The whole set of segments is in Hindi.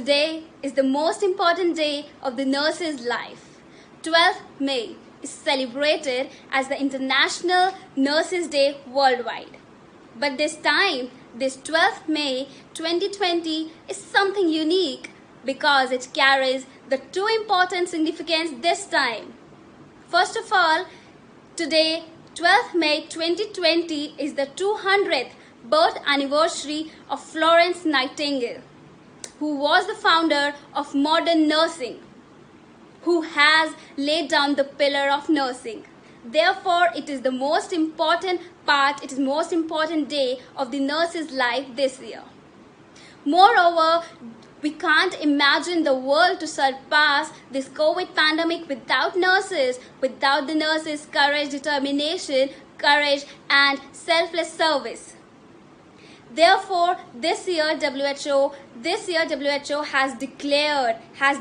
Today is the most important day of the nurse's life. 12th May is celebrated as the International Nurses Day worldwide. But this time, this 12th May 2020 is something unique because it carries the two important significance this time. First of all, today 12th May 2020 is the 200th birth anniversary of Florence Nightingale, who was the founder of modern nursing, who has laid down the pillar of nursing. Therefore, it is the most important day of the nurse's life this year. Moreover, we can't imagine the world to surpass this COVID pandemic without nurses, without the nurses' courage, determination, and selfless service. Therefore, this year WHO has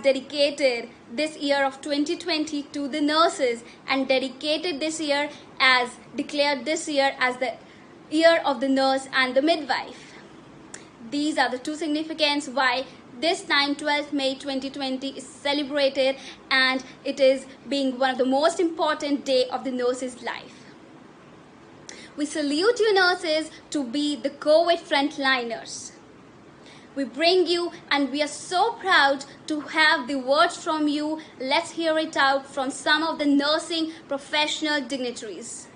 dedicated this year of 2020 to the nurses and declared this year as the year of the nurse and the midwife. These are the two significance why this time 12th May 2020 is celebrated, and it is being one of the most important day of the nurse's life. We salute you nurses to be the COVID frontliners. We bring you, and we are so proud to have the words from you. Let's hear it out from some of the nursing professional dignitaries.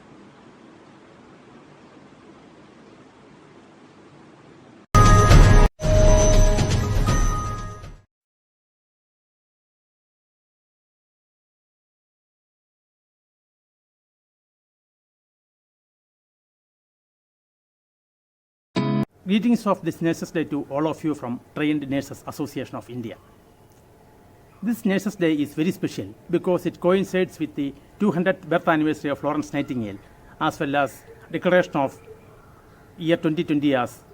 Greetings of this Nurses Day to all of you from Trained Nurses Association of India. This Nurses Day is very special because it coincides with the 200th birth anniversary of Florence Nightingale, as well as declaration of year 2020 as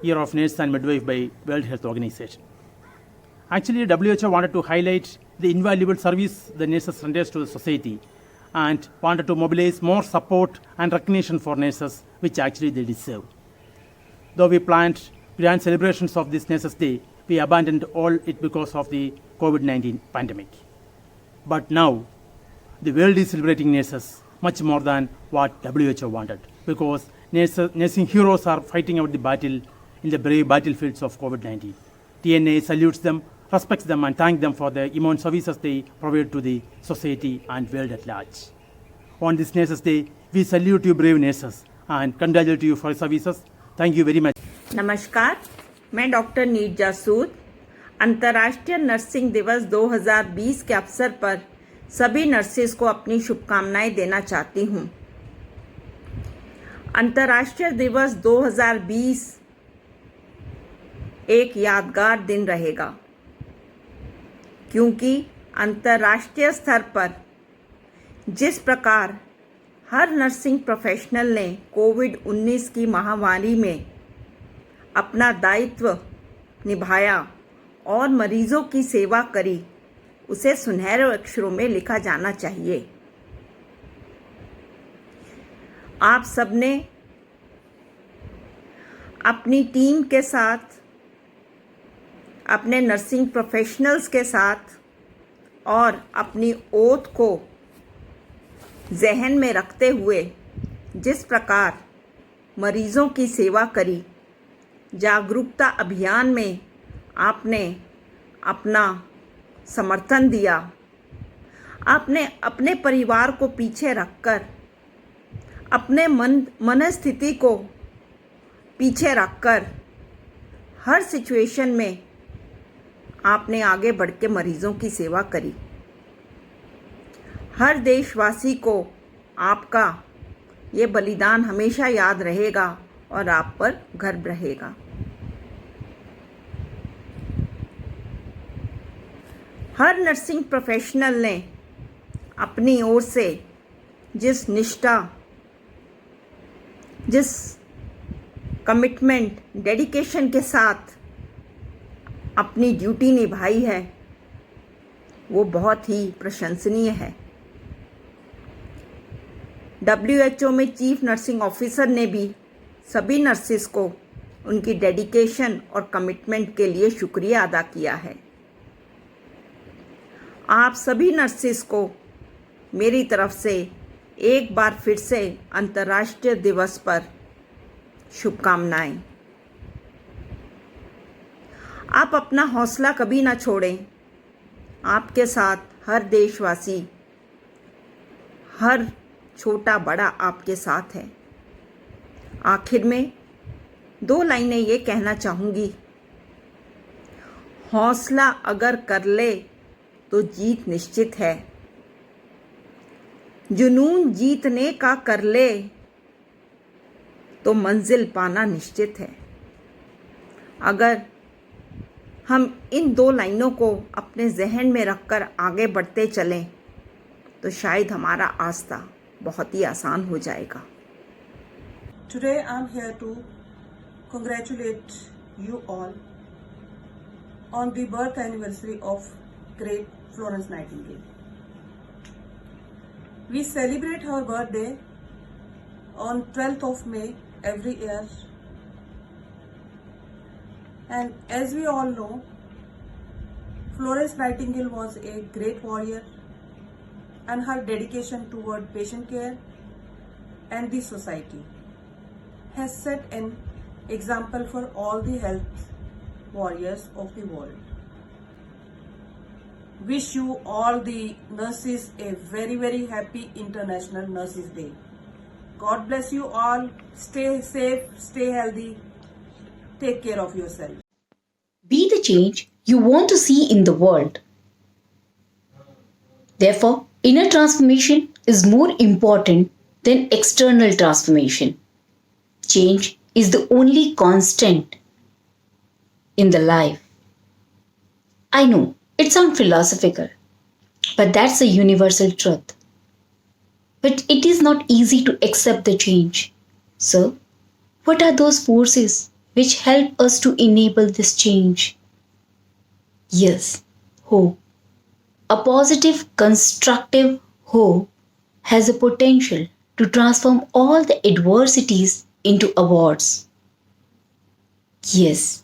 Year of Nurse and Midwife by World Health Organization. Actually, WHO wanted to highlight the invaluable service the nurses renders to the society and wanted to mobilize more support and recognition for nurses, which actually they deserve. Though we planned grand celebrations of this Nurses Day, we abandoned all it because of the COVID-19 pandemic. But now, the world is celebrating nurses much more than what WHO wanted, because nursing heroes are fighting out the battle in the brave battlefields of COVID-19. TNA salutes them, respects them, and thanks them for the immense services they provide to the society and world at large. On this Nurses Day, we salute you brave nurses and congratulate you for your services. Thank you very much. नमस्कार, मैं डॉक्टर नीरजा सूद अंतर्राष्ट्रीय नर्सिंग दिवस 2020 के अवसर पर सभी नर्सेस को अपनी शुभकामनाएं देना चाहती हूं। अंतर्राष्ट्रीय दिवस 2020 एक यादगार दिन रहेगा, क्योंकि अंतर्राष्ट्रीय स्तर पर जिस प्रकार हर नर्सिंग प्रोफेशनल ने कोविड-19 की महामारी में अपना दायित्व निभाया और मरीजों की सेवा करी, उसे सुनहरे अक्षरों में लिखा जाना चाहिए। आप सबने अपनी टीम के साथ, अपने नर्सिंग प्रोफेशनल्स के साथ और अपनी ओथ को जहन में रखते हुए जिस प्रकार मरीजों की सेवा करी, जागरूकता अभियान में आपने अपना समर्थन दिया, आपने अपने परिवार को पीछे रखकर, अपने मनस्थिति को पीछे रखकर हर सिचुएशन में आपने आगे बढ़ के मरीजों की सेवा करी। हर देशवासी को आपका ये बलिदान हमेशा याद रहेगा और आप पर गर्व रहेगा। हर नर्सिंग प्रोफेशनल ने अपनी ओर से जिस निष्ठा, जिस कमिटमेंट, डेडिकेशन के साथ अपनी ड्यूटी निभाई है, वो बहुत ही प्रशंसनीय है। WHO में चीफ नर्सिंग ऑफिसर ने भी सभी नर्सिस को उनकी डेडिकेशन और कमिटमेंट के लिए शुक्रिया अदा किया है। आप सभी नर्सेस को मेरी तरफ से एक बार फिर से अंतर्राष्ट्रीय दिवस पर शुभकामनाएं। आप अपना हौसला कभी ना छोड़ें। आपके साथ हर देशवासी, हर छोटा बड़ा आपके साथ है। आखिर में 2 लाइनें ये कहना चाहूँगी, हौसला अगर कर ले तो जीत निश्चित है। जुनून जीतने का कर ले तो मंजिल पाना निश्चित है। अगर हम इन 2 लाइनों को अपने जहन में रखकर आगे बढ़ते चलें तो शायद हमारा रास्ता बहुत ही आसान हो जाएगा। Today I'm here to congratulate you all on the birth anniversary of great Florence Nightingale. We celebrate her birthday on 12th of May every year. And as we all know, Florence Nightingale was a great warrior, and her dedication toward patient care and the society has set an example for all the health warriors of the world. Wish you all the nurses a very, very happy International Nurses Day. God bless you all. Stay safe, stay healthy. Take care of yourself. Be the change you want to see in the world. Therefore, inner transformation is more important than external transformation. Change is the only constant in the life. I know it sounds philosophical, but that's a universal truth. But it is not easy to accept the change. So, what are those forces which help us to enable this change? Yes, hope. A positive, constructive hope has a potential to transform all the adversities into awards. Yes,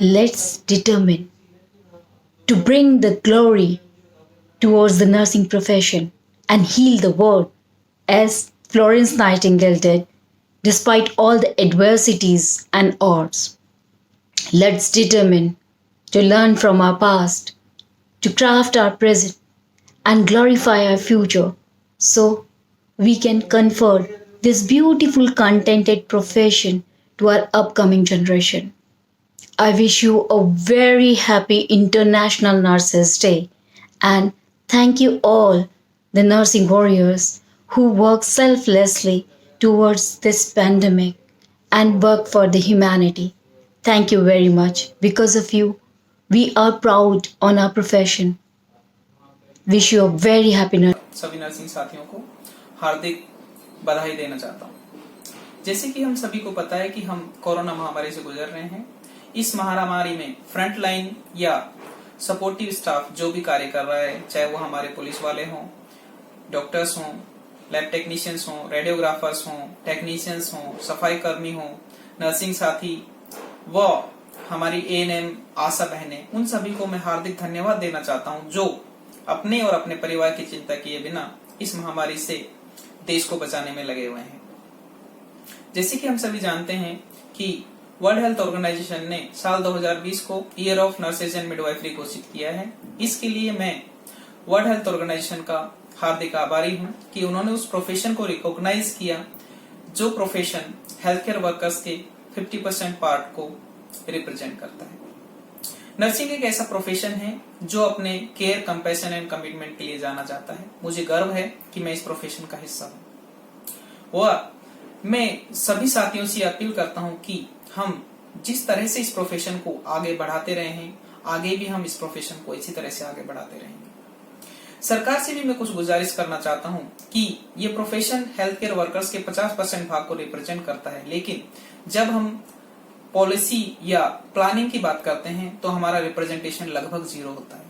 let's determine to bring the glory towards the nursing profession and heal the world as Florence Nightingale did, despite all the adversities and odds. Let's determine to learn from our past, to craft our present, and glorify our future so we can confer this beautiful, contented profession to our upcoming generation. I wish you a very happy International Nurses Day, and thank you all the nursing warriors who work selflessly towards this pandemic and work for the humanity. Thank you very much. Because of you, we are proud on our profession. Wish you a very happy सभी नर्सिंग साथियों को हार्दिक बधाई देना चाहता हूँ। जैसे कि हम सभी को पता है कि हम कोरोना महामारी से गुजर रहे हैं। इस महामारी में फ्रंट लाइन या सपोर्टिव स्टाफ जो भी कार्य कर रहा है, चाहे वो हमारे पुलिस वाले हों, डॉक्टर्स हों, लैब टेक्नीशियंस हों, रेडियोग्राफर्स हों, टेक्नीशियंस हों, सफाई कर्मी हों, नर्सिंग साथी व हमारी एएनएम आशा बहनें, उन सभी को मैं हार्दिक धन्यवाद देना चाहता हूं जो अपने और अपने परिवार की चिंता किए बिना इस महामारी से देश को बचाने में लगे हुए हैं। जैसे कि हम सभी जानते हैं कि वर्ल्ड हेल्थ ऑर्गेनाइजेशन ने साल 2020 को year of nurses and midwifery घोषित किया है। इसके लिए मैं वर्ल्ड हेल्थ ऑर्गेनाइजेशन का हार्दिक आभारी हूं कि उन्होंने उस प्रोफेशन को रिकॉग्नाइज किया जो प्रोफेशन हेल्थ केयर वर्कर्स के 50% पार्ट को रिप्रेजेंट करता है। नर्सिंग एक ऐसा प्रोफेशन है जो अपने केयर, कंपैशन एंड कमिटमेंट के लिए जाना जाता है। मुझे गर्व है कि मैं इस प्रोफेशन का हिस्सा हूं और मैं सभी साथियों से अपील करता हूं कि हम जिस तरह से इस प्रोफेशन को आगे बढ़ाते रहे हैं, आगे भी हम इस प्रोफेशन को इसी तरह से आगे बढ़ाते रहेंगे। सरकार से भी मैं कुछ गुजारिश करना चाहता हूं कि ये प्रोफेशन हेल्थ केयर वर्कर्स के 50% भाग को रिप्रेजेंट करता है, लेकिन जब हम पॉलिसी या प्लानिंग की बात करते हैं तो हमारा रिप्रेजेंटेशन लगभग 0 होता है।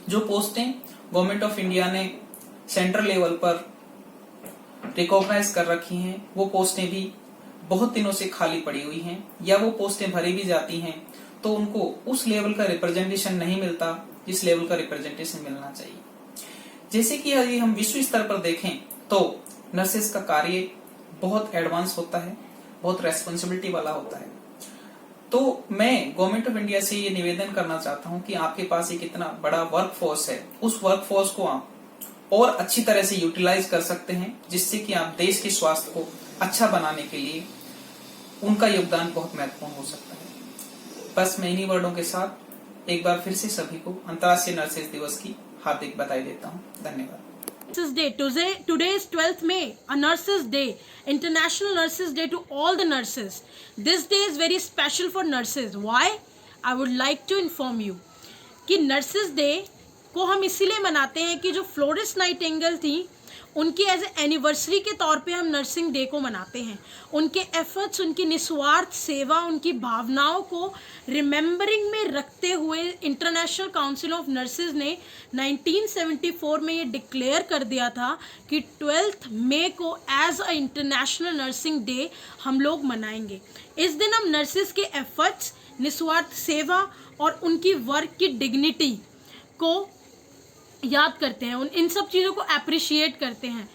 जो पोस्टें गवर्नमेंट ऑफ इंडिया ने सेंट्रल लेवल पर रिकॉग्नाइज कर रखी हैं, वो पोस्टें भी बहुत दिनों से खाली पड़ी हुई हैं या वो पोस्टें भरी भी जाती हैं तो उनको उस लेवल का रिप्रेजेंटेशन नहीं मिलता जिस लेवल का रिप्रेजेंटेशन मिलना चाहिए। जैसे कि यदि हम विश्व स्तर पर देखें तो नर्सेस का कार्य बहुत एडवांस होता है, बहुत रेस्पॉन्सिबिलिटी वाला होता है। तो मैं गवर्नमेंट ऑफ इंडिया से ये निवेदन करना चाहता हूं कि आपके पास एक इतना बड़ा वर्क फोर्स है, उस वर्क फोर्स को आप और अच्छी तरह से यूटिलाइज कर सकते हैं जिससे कि आप देश के स्वास्थ्य को अच्छा बनाने के लिए उनका योगदान बहुत महत्वपूर्ण हो सकता है। बस मैं इन्हीं वर्डों के साथ एक बार फिर से सभी को अंतर्राष्ट्रीय नर्सेज दिवस की हार्दिक बधाई देता हूँ। धन्यवाद। Nurses Day. Today is 12th May, a Nurses Day, International Nurses Day to all the nurses. This day is very special for nurses. Why? I would like to inform you कि Nurses Day को हम इसीलिए मनाते हैं कि जो फ्लोरेंस नाइटिंगेल थी उनकी एज ए एनिवर्सरी के तौर पे हम नर्सिंग डे को मनाते हैं। उनके एफर्ट्स, उनकी निस्वार्थ सेवा, उनकी भावनाओं को रिमेंबरिंग में रखते हुए इंटरनेशनल काउंसिल ऑफ नर्सेज ने 1974 में ये डिक्लेयर कर दिया था कि 12th मई को as a international nursing day हम लोग मनाएंगे। इस दिन हम नर्सेज के एफर्ट्स, निस्वार्थ सेवा और उनकी वर्क की डिग्निटी को याद करते हैं, इन सब चीज़ों को अप्रिशिएट करते हैं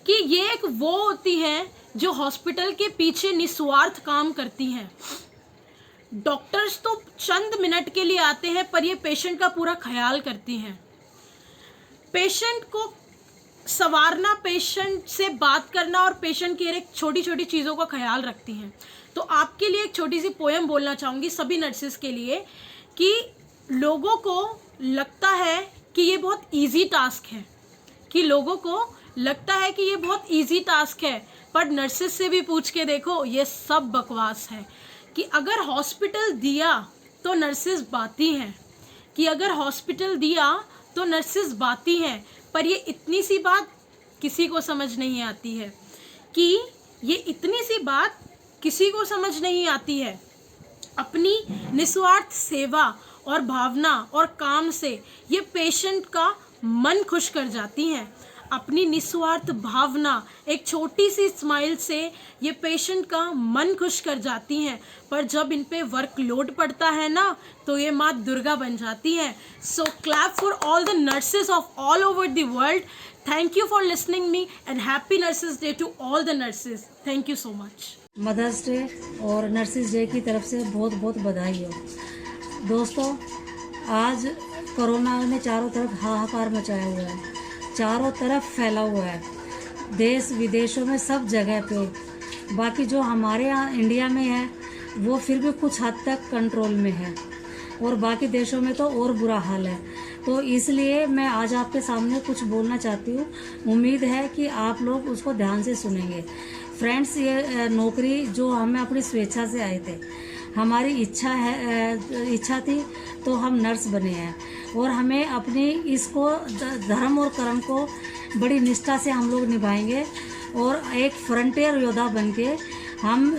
कि ये एक वो होती हैं जो हॉस्पिटल के पीछे निस्वार्थ काम करती हैं। डॉक्टर्स तो चंद मिनट के लिए आते हैं पर ये पेशेंट का पूरा ख्याल करती हैं। पेशेंट को संवारना, पेशेंट से बात करना और पेशेंट की एक छोटी छोटी चीज़ों का ख्याल रखती हैं। तो आपके लिए एक छोटी सी पोएम बोलना चाहूँगी सभी नर्सेस के लिए कि लोगों को लगता है कि ये बहुत इजी टास्क है, पर नर्सेस से भी पूछ के देखो ये सब बकवास है। कि अगर हॉस्पिटल दिया तो नर्सेस बाती हैं, पर ये इतनी सी बात किसी को समझ नहीं आती है अपनी निस्वार्थ सेवा और भावना और काम से ये पेशेंट का मन खुश कर जाती हैं। अपनी निस्वार्थ भावना, एक छोटी सी स्माइल से ये पेशेंट का मन खुश कर जाती हैं, पर जब इन पे वर्कलोड पड़ता है ना तो ये माँ दुर्गा बन जाती हैं। So clap for all the nurses of all over the world. Thank you for listening me and happy nurses day to all the nurses. Thank you so much. Mothers day और नर्सेस डे की तरफ से बहुत बहुत बधाई हो। दोस्तों, आज कोरोना ने चारों तरफ हाहाकार मचाया हुआ है, चारों तरफ फैला हुआ है, देश विदेशों में सब जगह पे। बाकी जो हमारे यहाँ इंडिया में है वो फिर भी कुछ हद तक कंट्रोल में है और बाकी देशों में तो और बुरा हाल है। तो इसलिए मैं आज आपके सामने कुछ बोलना चाहती हूँ। उम्मीद है कि आप लोग उसको ध्यान से सुनेंगे। फ्रेंड्स, ये नौकरी जो हमें अपनी स्वेच्छा से आए थे, हमारी इच्छा थी तो हम नर्स बने हैं और हमें अपनी इसको धर्म और कर्म को बड़ी निष्ठा से हम लोग निभाएंगे और एक फ्रंटियर योद्धा बनके हम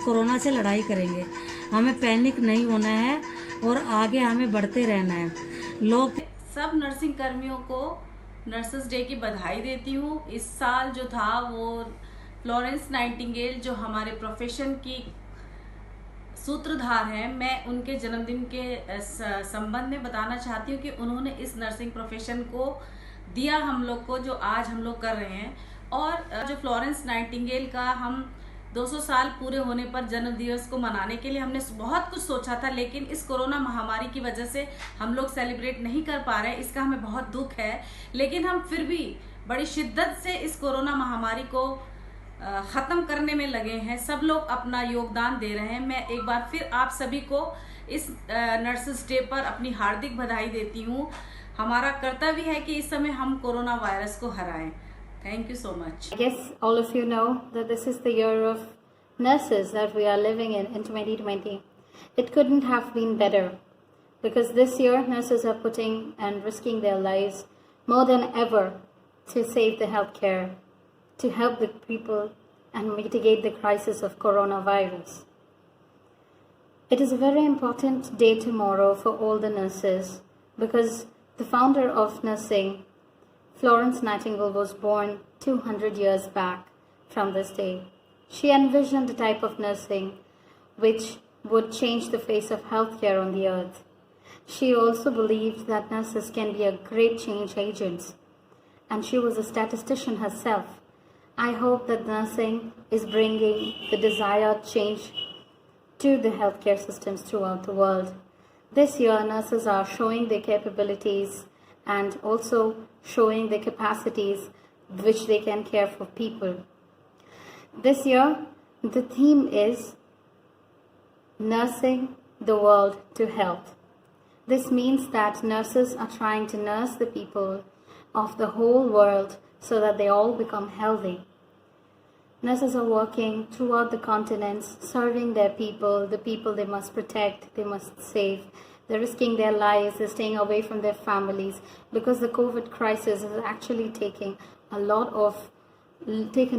कोरोना से लड़ाई करेंगे। हमें पैनिक नहीं होना है और आगे हमें बढ़ते रहना है। लोग सब नर्सिंग कर्मियों को नर्सेस डे की बधाई देती हूँ। इस साल जो था वो फ्लोरेंस नाइटिंगेल जो हमारे प्रोफेशन की सूत्रधार हैं, मैं उनके जन्मदिन के संबंध में बताना चाहती हूँ कि उन्होंने इस नर्सिंग प्रोफेशन को दिया हम लोग को जो आज हम लोग कर रहे हैं। और जो फ्लोरेंस नाइटिंगेल का हम 200 साल पूरे होने पर जन्म दिवस को मनाने के लिए हमने बहुत कुछ सोचा था, लेकिन इस कोरोना महामारी की वजह से हम लोग सेलिब्रेट नहीं कर पा रहे। इसका हमें बहुत दुख है, लेकिन हम फिर भी बड़ी शिद्दत से इस कोरोना महामारी को ख़त्म करने में लगे हैं। सब लोग अपना योगदान दे रहे हैं। मैं एक बार फिर आप सभी को इस नर्सेस डे पर अपनी हार्दिक बधाई देती हूँ। हमारा कर्तव्य है कि इस समय हम कोरोना वायरस को हराएं। Thank you so much. I guess all of you know that this is the year of nurses that we are living in 2020. It couldn't have been better because this year nurses are putting and risking their lives more than ever to save the healthcare, to help the people and mitigate the crisis of coronavirus. It is a very important day tomorrow for all the nurses because the founder of nursing, Florence Nightingale, was born 200 years back from this day. She envisioned a type of nursing which would change the face of healthcare on the earth. She also believed that nurses can be a great change agents, and she was a statistician herself. I hope that nursing is bringing the desired change to the healthcare systems throughout the world. This year, nurses are showing their capabilities and also showing their capacities which they can care for people. This year, the theme is Nursing the World to Health. This means that nurses are trying to nurse the people of the whole world so that they all become healthy. Nurses are working throughout the continents, serving their people, the people they must protect, they must save. They're risking their lives, they're staying away from their families because the COVID crisis is actually taken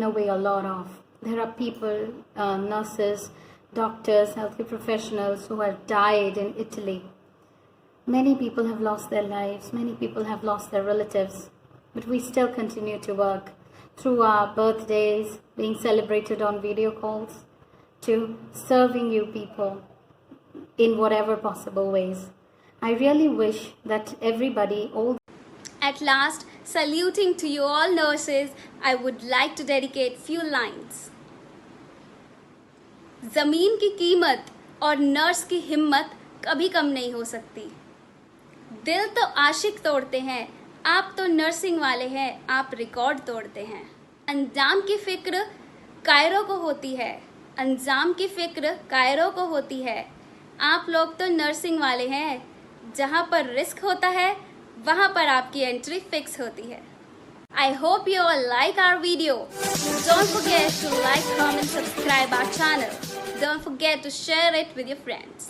away a lot of. There are people, nurses, doctors, healthcare professionals who have died in Italy. Many people have lost their lives, many people have lost their relatives, but we still continue to work through our birthdays, being celebrated on video calls, to serving you people in whatever possible ways. I really wish that everybody, all At last, saluting to you all nurses, I would like to dedicate few lines. ज़मीन की कीमत और नर्स की हिम्मत कभी कम नहीं हो सकती. दिल तो आशिक तोड़ते हैं, आप तो नर्सिंग वाले हैं, आप रिकॉर्ड तोड़ते हैं. अंजाम की फिक्र कायरो को होती है, अंजाम की फिक्र कायरो को होती है. आप लोग तो नर्सिंग वाले हैं, जहाँ पर रिस्क होता है वहाँ पर आपकी एंट्री फिक्स होती है. I hope you all like our video. Don't forget to like, comment, subscribe our channel. Don't forget to share it with your friends.